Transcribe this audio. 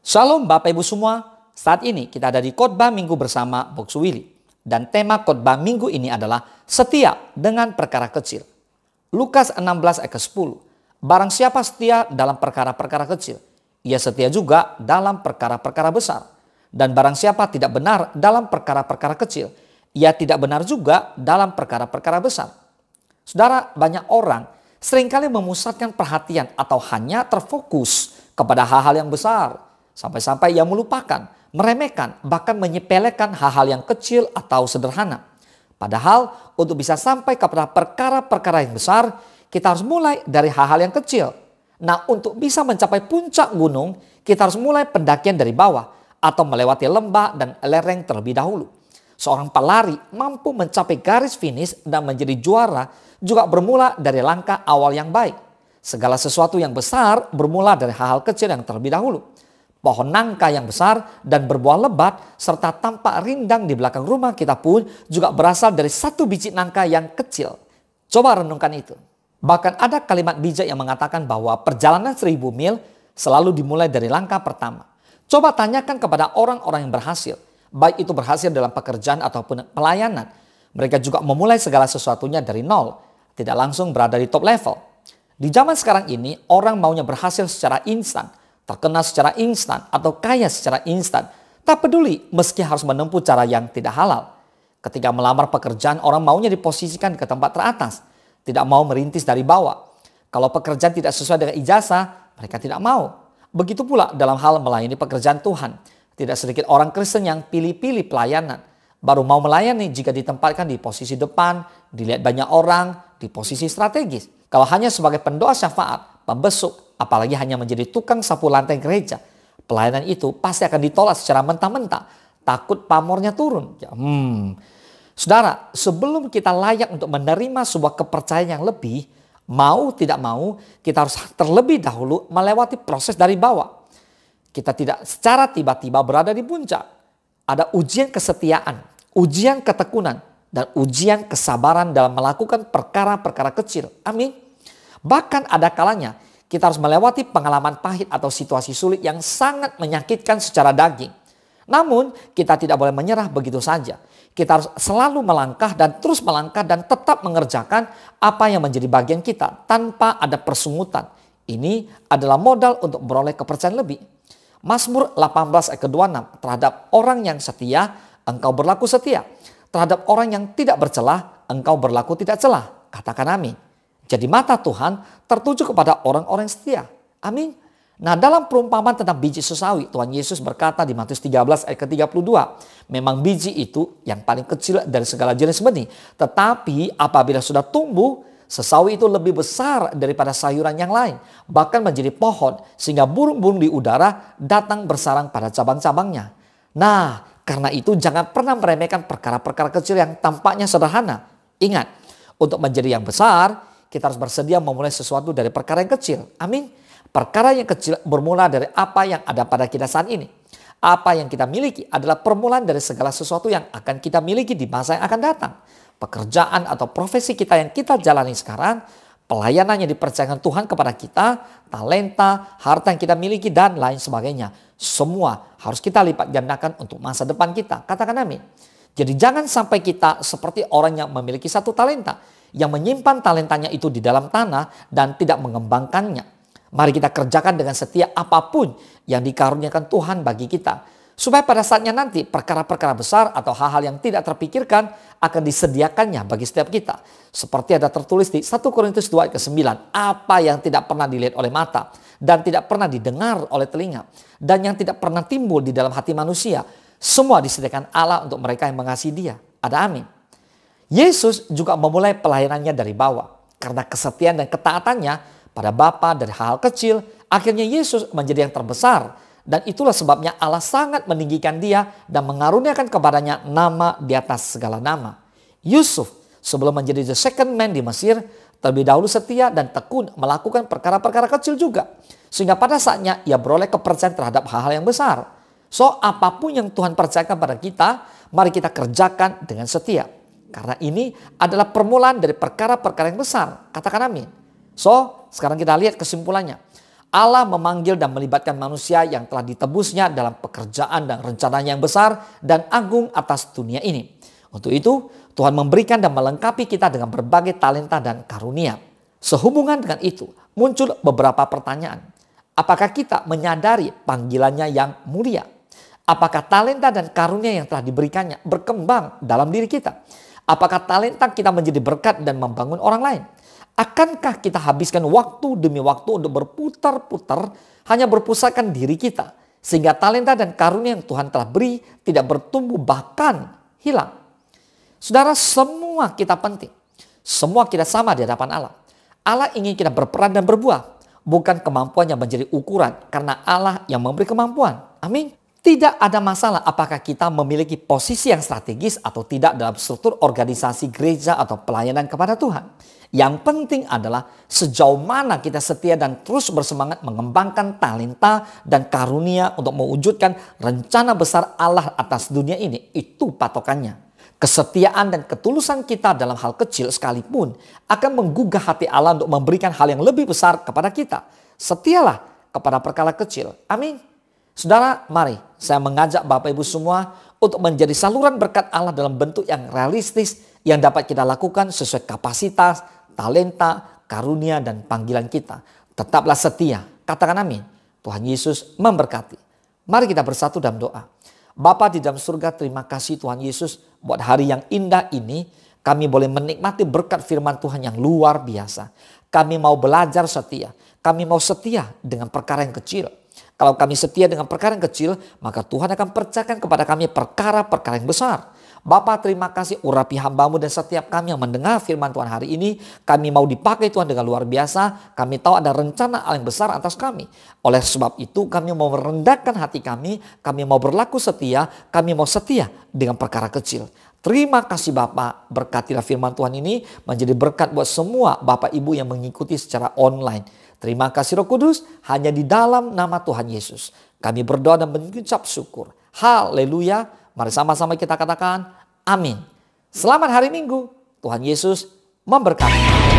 Shalom Bapak Ibu semua, saat ini kita ada di khotbah minggu bersama Box Willy. Dan tema khotbah minggu ini adalah setia dengan perkara kecil. Lukas 16 ayat ke-10, barang siapa setia dalam perkara-perkara kecil, ia setia juga dalam perkara-perkara besar. Dan barang siapa tidak benar dalam perkara-perkara kecil, ia tidak benar juga dalam perkara-perkara besar. Saudara, banyak orang seringkali memusatkan perhatian atau hanya terfokus kepada hal-hal yang besar. Sampai-sampai ia melupakan, meremehkan, bahkan menyepelekan hal-hal yang kecil atau sederhana. Padahal untuk bisa sampai kepada perkara-perkara yang besar, kita harus mulai dari hal-hal yang kecil. Nah, untuk bisa mencapai puncak gunung, kita harus mulai pendakian dari bawah atau melewati lembah dan lereng terlebih dahulu. Seorang pelari mampu mencapai garis finish dan menjadi juara juga bermula dari langkah awal yang baik. Segala sesuatu yang besar bermula dari hal-hal kecil yang terlebih dahulu. Pohon nangka yang besar dan berbuah lebat serta tampak rindang di belakang rumah kita pun juga berasal dari satu biji nangka yang kecil. Coba renungkan itu. Bahkan ada kalimat bijak yang mengatakan bahwa perjalanan 1000 mil selalu dimulai dari langkah pertama. Coba tanyakan kepada orang-orang yang berhasil. Baik itu berhasil dalam pekerjaan ataupun pelayanan. Mereka juga memulai segala sesuatunya dari nol. Tidak langsung berada di top level. Di zaman sekarang ini orang maunya berhasil secara instan. Terkenal secara instan atau kaya secara instan. Tak peduli meski harus menempuh cara yang tidak halal. Ketika melamar pekerjaan, orang maunya diposisikan ke tempat teratas. Tidak mau merintis dari bawah. Kalau pekerjaan tidak sesuai dengan ijazah, mereka tidak mau. Begitu pula dalam hal melayani pekerjaan Tuhan. Tidak sedikit orang Kristen yang pilih-pilih pelayanan. Baru mau melayani jika ditempatkan di posisi depan, dilihat banyak orang, di posisi strategis. Kalau hanya sebagai pendoa syafaat, pembesuk, apalagi hanya menjadi tukang sapu lantai gereja, pelayanan itu pasti akan ditolak secara mentah-mentah. Takut pamornya turun. Saudara, sebelum kita layak untuk menerima sebuah kepercayaan yang lebih, mau tidak mau, kita harus terlebih dahulu melewati proses dari bawah. Kita tidak secara tiba-tiba berada di puncak. Ada ujian kesetiaan, ujian ketekunan, dan ujian kesabaran dalam melakukan perkara-perkara kecil. Amin. Bahkan ada kalanya kita harus melewati pengalaman pahit atau situasi sulit yang sangat menyakitkan secara daging. Namun kita tidak boleh menyerah begitu saja. Kita harus selalu melangkah dan terus melangkah dan tetap mengerjakan apa yang menjadi bagian kita tanpa ada persungutan. Ini adalah modal untuk beroleh kepercayaan lebih. Mazmur 18 ayat ke-26, terhadap orang yang setia, engkau berlaku setia. Terhadap orang yang tidak bercelah, engkau berlaku tidak celah. Katakan amin. Jadi mata Tuhan tertuju kepada orang-orang setia. Amin. Nah, dalam perumpamaan tentang biji sesawi, Tuhan Yesus berkata di Matius 13 ayat ke-32. Memang biji itu yang paling kecil dari segala jenis benih. Tetapi apabila sudah tumbuh, sesawi itu lebih besar daripada sayuran yang lain. Bahkan menjadi pohon sehingga burung-burung di udara datang bersarang pada cabang-cabangnya. Nah, karena itu jangan pernah meremehkan perkara-perkara kecil yang tampaknya sederhana. Ingat, untuk menjadi yang besar, kita harus bersedia memulai sesuatu dari perkara yang kecil. Amin. Perkara yang kecil bermula dari apa yang ada pada kita saat ini. Apa yang kita miliki adalah permulaan dari segala sesuatu yang akan kita miliki di masa yang akan datang. Pekerjaan atau profesi kita yang kita jalani sekarang, pelayanan yang dipercayakan Tuhan kepada kita, talenta, harta yang kita miliki, dan lain sebagainya. Semua harus kita lipat gandakan untuk masa depan kita. Katakan amin. Jadi jangan sampai kita seperti orang yang memiliki satu talenta, yang menyimpan talentanya itu di dalam tanah dan tidak mengembangkannya. Mari kita kerjakan dengan setia apapun yang dikaruniakan Tuhan bagi kita. Supaya pada saatnya nanti perkara-perkara besar atau hal-hal yang tidak terpikirkan akan disediakannya bagi setiap kita. Seperti ada tertulis di 1 Korintus 2 ayat ke-9. Apa yang tidak pernah dilihat oleh mata dan tidak pernah didengar oleh telinga dan yang tidak pernah timbul di dalam hati manusia. Semua disediakan Allah untuk mereka yang mengasihi Dia. Ada amin. Yesus juga memulai pelayanannya dari bawah. Karena kesetiaan dan ketaatannya pada Bapa dari hal-hal kecil, akhirnya Yesus menjadi yang terbesar. Dan itulah sebabnya Allah sangat meninggikan Dia dan mengaruniakan kepadanya nama di atas segala nama. Yusuf sebelum menjadi the second man di Mesir, terlebih dahulu setia dan tekun melakukan perkara-perkara kecil juga. Sehingga pada saatnya ia beroleh kepercayaan terhadap hal-hal yang besar. So, apapun yang Tuhan percayakan pada kita, mari kita kerjakan dengan setia. Karena ini adalah permulaan dari perkara-perkara yang besar. Katakan amin. So, sekarang kita lihat kesimpulannya. Allah memanggil dan melibatkan manusia yang telah ditebusnya dalam pekerjaan dan rencananya yang besar dan agung atas dunia ini. Untuk itu, Tuhan memberikan dan melengkapi kita dengan berbagai talenta dan karunia. Sehubungan dengan itu, muncul beberapa pertanyaan. Apakah kita menyadari panggilannya yang mulia? Apakah talenta dan karunia yang telah diberikannya berkembang dalam diri kita? Apakah talenta kita menjadi berkat dan membangun orang lain? Akankah kita habiskan waktu demi waktu untuk berputar-putar hanya berpusatkan diri kita, sehingga talenta dan karunia yang Tuhan telah beri tidak bertumbuh bahkan hilang? Saudara, semua kita penting. Semua kita sama di hadapan Allah. Allah ingin kita berperan dan berbuah. Bukan kemampuan yang menjadi ukuran, karena Allah yang memberi kemampuan. Amin. Tidak ada masalah apakah kita memiliki posisi yang strategis atau tidak dalam struktur organisasi gereja atau pelayanan kepada Tuhan. Yang penting adalah sejauh mana kita setia dan terus bersemangat mengembangkan talenta dan karunia untuk mewujudkan rencana besar Allah atas dunia ini. Itu patokannya. Kesetiaan dan ketulusan kita dalam hal kecil sekalipun akan menggugah hati Allah untuk memberikan hal yang lebih besar kepada kita. Setialah kepada perkara kecil. Amin. Saudara, mari saya mengajak Bapak Ibu semua untuk menjadi saluran berkat Allah dalam bentuk yang realistis yang dapat kita lakukan sesuai kapasitas, talenta, karunia, dan panggilan kita. Tetaplah setia. Katakan amin. Tuhan Yesus memberkati. Mari kita bersatu dalam doa. Bapa di dalam surga, terima kasih Tuhan Yesus buat hari yang indah ini. Kami boleh menikmati berkat firman Tuhan yang luar biasa. Kami mau belajar setia. Kami mau setia dengan perkara yang kecil. Kalau kami setia dengan perkara yang kecil, maka Tuhan akan percayakan kepada kami perkara-perkara yang besar. Bapa, terima kasih urapi hamba-Mu dan setiap kami yang mendengar firman Tuhan hari ini. Kami mau dipakai Tuhan dengan luar biasa. Kami tahu ada rencana yang besar atas kami. Oleh sebab itu kami mau merendahkan hati kami. Kami mau berlaku setia. Kami mau setia dengan perkara kecil. Terima kasih Bapak, berkatilah firman Tuhan ini menjadi berkat buat semua Bapak Ibu yang mengikuti secara online. Terima kasih Roh Kudus, hanya di dalam nama Tuhan Yesus kami berdoa dan mengucap syukur. Haleluya. Mari sama-sama kita katakan amin. Selamat hari Minggu. Tuhan Yesus memberkati.